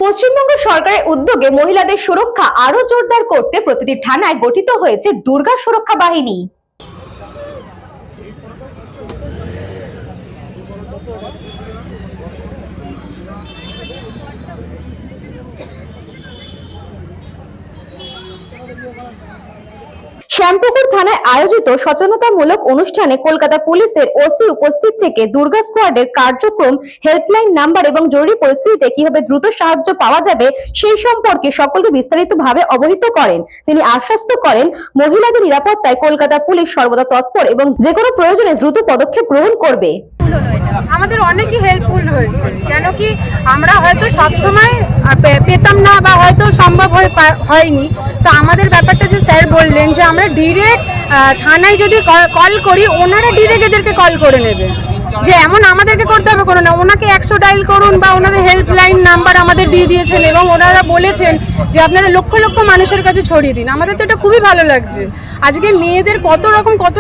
পশ্চিমবঙ্গ সরকারের উদ্যোগে মহিলাদের সুরক্ষা আরো জোরদার করতে প্রতিটি থানায় গঠিত হয়েছে দুর্গা সুরক্ষা বাহিনী। শ্যামপুকুর থানায় আয়োজিত সচেতনতামূলক অনুষ্ঠানে কলকাতা পুলিশের ওসি উপস্থিত থেকে দুর্গা স্কোয়াডের কার্যক্রম, হেল্পলাইন নাম্বার এবং জরুরি পরিস্থিতিতে কিভাবে দ্রুত সাহায্য পাওয়া যাবে সেই সম্পর্কে সকলকে বিস্তারিতভাবে অবহিত করেন। তিনি আশ্বস্ত করেন, মহিলাদের নিরাপত্তায় কলকাতা পুলিশ সর্বদা তৎপর এবং যে কোনো প্রয়োজনে দ্রুত পদক্ষেপ গ্রহণ করবে। আমাদের অনেকই হেল্পফুল হয়েছে, কেন কি আমরা হয়তো সবসময় পেতাম না বা হয়তো সম্ভব হয়নি। তো আমাদের ব্যাপারটা যে স্যার বললেন যে আমরা ডিরেক্ট থানায় যদি কল করি, ওনারা ডিরেক্ট এদেরকে কল করে নেবে, যে এমন আমাদেরকে করতে হবে কোনো না, ওনাকে 100 ডায়াল করুন বা ওনাদের হেল্পলাইন নাম্বার আমাদের দিয়ে দিয়েছেন এবং ওনারা বলেছেন যে আপনারা লক্ষ লক্ষ মানুষের কাছে ছড়িয়ে দিন। আমাদের তো এটা খুবই ভালো লাগছে। আজকে মেয়েদের কত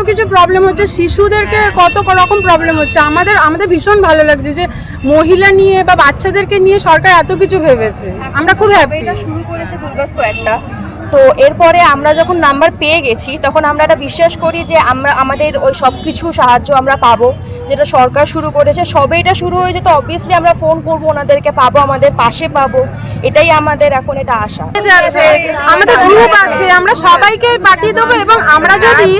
কিছু প্রবলেম হচ্ছে, শিশুদেরকে কত রকম প্রবলেম হচ্ছে, আমাদের ভীষণ ভালো লাগছে যে মহিলা নিয়ে বা বাচ্চাদেরকে নিয়ে সরকার এত কিছু ভেবেছে। আমরা খুব হ্যাপি। এটা শুরু করেছে দুর্গা স্কোয়াডটা। তো এরপরে আমরা যখন নাম্বার পেয়ে গেছি তখন আমরা এটা বিশ্বাস করি যে আমাদের ওই সব কিছু সাহায্য আমরা পাবো, যেটা সরকার শুরু করেছে। সবে এটা শুরু হয়েছে, তো অবভিয়াসলি আমরা ফোন করবো, ওনাদেরকে পাবো, আমাদের পাশে পাবো, এটাই আমাদের এখন এটা আশা। আমাদের গ্রুপ আছে, আমরা সবাইকে পাঠিয়ে দেবো এবং আমরা যদি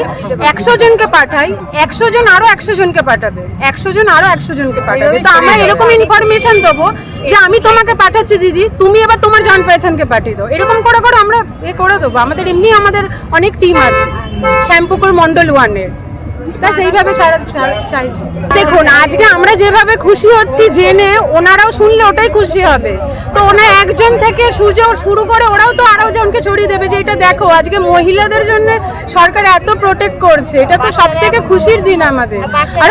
100 জনকে পাঠাই, 100 জন আরো 100 জনকে পাঠাবে, 100 জন আরো 100 জনকে পাঠাবে। তো আমরা এরকম ইনফরমেশন দেবো যে আমি তোমাকে পাঠাচ্ছি দিদি, তুমি এবার তোমার জান পেছনকে পাঠিয়ে দাও। এরকম করে আমরা করে দেবো। আমাদের অনেক টিম আছে শ্যামপুকুর মন্ডল 1-এর, ব্যাস এইভাবে চাইছি। দেখুন, আজকে আমরা যেভাবে খুশি হচ্ছি জেনে, ওনারাও শুনলে ওটাই খুশি হবে। তো ওনার একজন থেকে শুরু করে ওরাও তো আরো জনকে ছড়িয়ে দেবে যে এটা দেখো আজকে মহিলাদের জন্য সরকার এত প্রোটেক্ট করছে। এটা তো সব থেকে খুশির দিন আমাদের। আর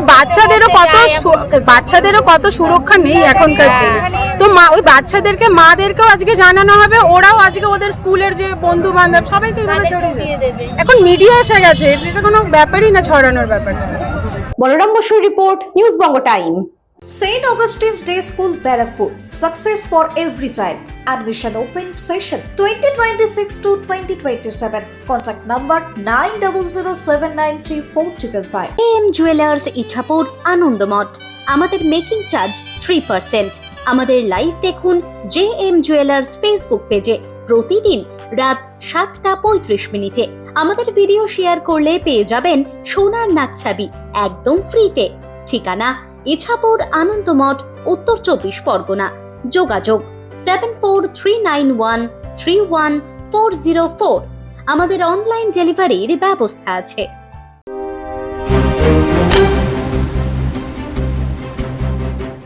বাচ্চাদেরও কত সুরক্ষা নেই এখনকার দিনে। তো ওই বাচ্চাদেরকে, মাদেরকেও আজকে জানানো হবে, ওরাও আজকে ওদের স্কুলের যে বন্ধু বান্ধব সবাইকে ছড়িয়ে দেবে। এখন মিডিয়া এসে গেছে, এটা কোনো ব্যাপারই না ছড়ানোর ব্যাপার। বলরাম বসুর report, news Banga time. St. Augustine's Day School, Barrackpur. Success for every child. Admission open session 2026 to 2027. Contact number 9007934555. JM Jewelers Ichapur Anandamath. আমাদের মেকিং চার্জ 3%। আমাদের লাইভ দেখুন JM Jewelers ফেসবুক পেজে প্রতিদিন রাত 7:35 আমাদের ভিডিও শেয়ার করলে পেয়ে যাবেন সোনার নাকছাবি একদম ফ্রিতে। ঠিকানা ইছাপুর আনন্দমঠ, উত্তর 24 পরগনা। যোগাযোগ 7439131404। আমাদের অনলাইন ডেলিভারির ব্যবস্থা আছে।